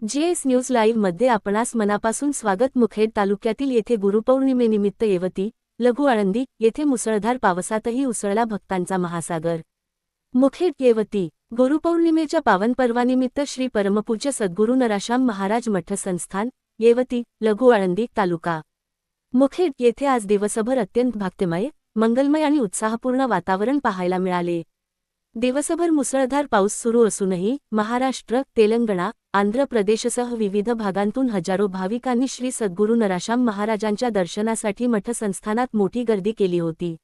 JS news live मध्ये आपणास मनापासून स्वागत. मुखेड तालुक्यातील येथे गुरुपौर्णिमेनिमित्त येवती, लघु आळंदी येथे मुसळधार पावसातही उसळला भक्तांचा महासागर. मुखेड येवती गुरुपौर्णिमेच्या पावन पर्वानिमित्त श्री परमपूज्य सद्गुरू नराशाम महाराज मठ संस्थान, येवती, लघु आळंदी, तालुका मुखेड येथे आज दिवसभर अत्यंत भक्तिमय, मंगलमय आणि उत्साहपूर्ण वातावरण पाहायला मिळाले. दिवसभर मुसळधार पाऊस सुरू असूनही महाराष्ट्र, तेलंगणा, आंध्र प्रदेशसह विविध भागांतून हजारो भाविकांनी श्री सद्गुरू नराशाम महाराजांच्या दर्शनासाठी मठ संस्थानात मोठी गर्दी केली होती.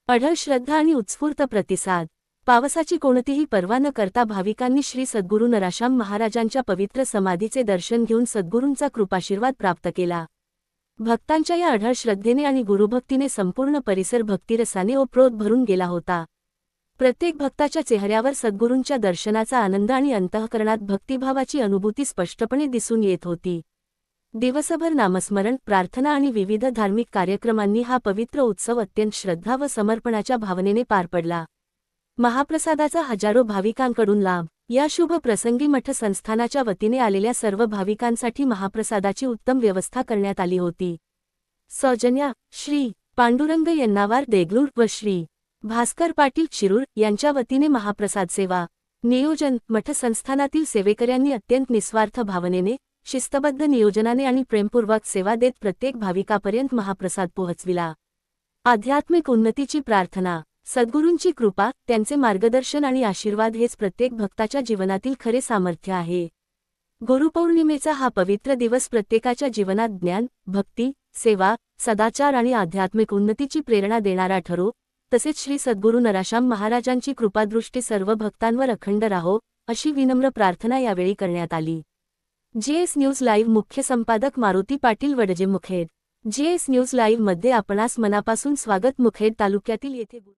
अढळ श्रद्धा आणि उत्स्फूर्त प्रतिसाद. पावसाची कोणतीही पर्वा न करता भाविकांनी श्री सद्गुरू नराशाम महाराजांच्या पवित्र समाधीचे दर्शन घेऊन सद्गुरूंचा कृपाशीर्वाद प्राप्त केला. भक्तांच्या या अढळ श्रद्धेने आणि गुरुभक्तीने संपूर्ण परिसर भक्तिरसाने ओतप्रोत भरून गेला होता. प्रत्येक भक्ताच्या चेहऱ्यावर सद्गुरूंच्या दर्शनाचा आनंद आणि अंतःकरणात भक्तिभावाची अनुभूती स्पष्टपणे दिसून येत होती. दिवसभर नामस्मरण, प्रार्थना आणि विविध धार्मिक कार्यक्रमांनी हा पवित्र उत्सव अत्यंत श्रद्धा व समर्पणाच्या भावनेने पार पडला. महाप्रसादाचा हजारो भाविकांकडून लाभ. या शुभ प्रसंगी मठ संस्थानाच्या वतीने आलेल्या सर्व भाविकांसाठी महाप्रसादाची उत्तम व्यवस्था करण्यात आली होती. सौजन्या श्री पांडुरंग यन्नावार देगलूर व श्री भास्कर पाटील शिरूर यांच्या वतीने महाप्रसाद सेवा. नियोजन. मठ संस्थानातील सेवेकऱ्यांनी अत्यंत निस्वार्थ भावनेने, शिस्तबद्ध नियोजनाने आणि प्रेमपूर्वक सेवा देत प्रत्येक भाविकापर्यंत महाप्रसाद पोहोचविला. आध्यात्मिक उन्नतीची प्रार्थना. सद्गुरूंची कृपा, त्यांचे मार्गदर्शन आणि आशीर्वाद हेच प्रत्येक भक्ताच्या जीवनातील खरे सामर्थ्य आहे. गुरुपौर्णिमेचा हा पवित्र दिवस प्रत्येकाच्या जीवनात ज्ञान, भक्ती, सेवा, सदाचार आणि आध्यात्मिक उन्नतीची प्रेरणा देणारा ठरो. तसेच श्री सद्गुरू नराशाम महाराजांची कृपादृष्टी सर्व भक्तांवर अखंड राहो, अशी विनम्र प्रार्थना यावेळी करण्यात आली. जेएस न्यूज लाईव्ह मुख्य संपादक Maruti Patil Wadje. Mukhed. JS news live मध्ये आपणास मनापासून स्वागत. मुखेड तालुक्यातील येथे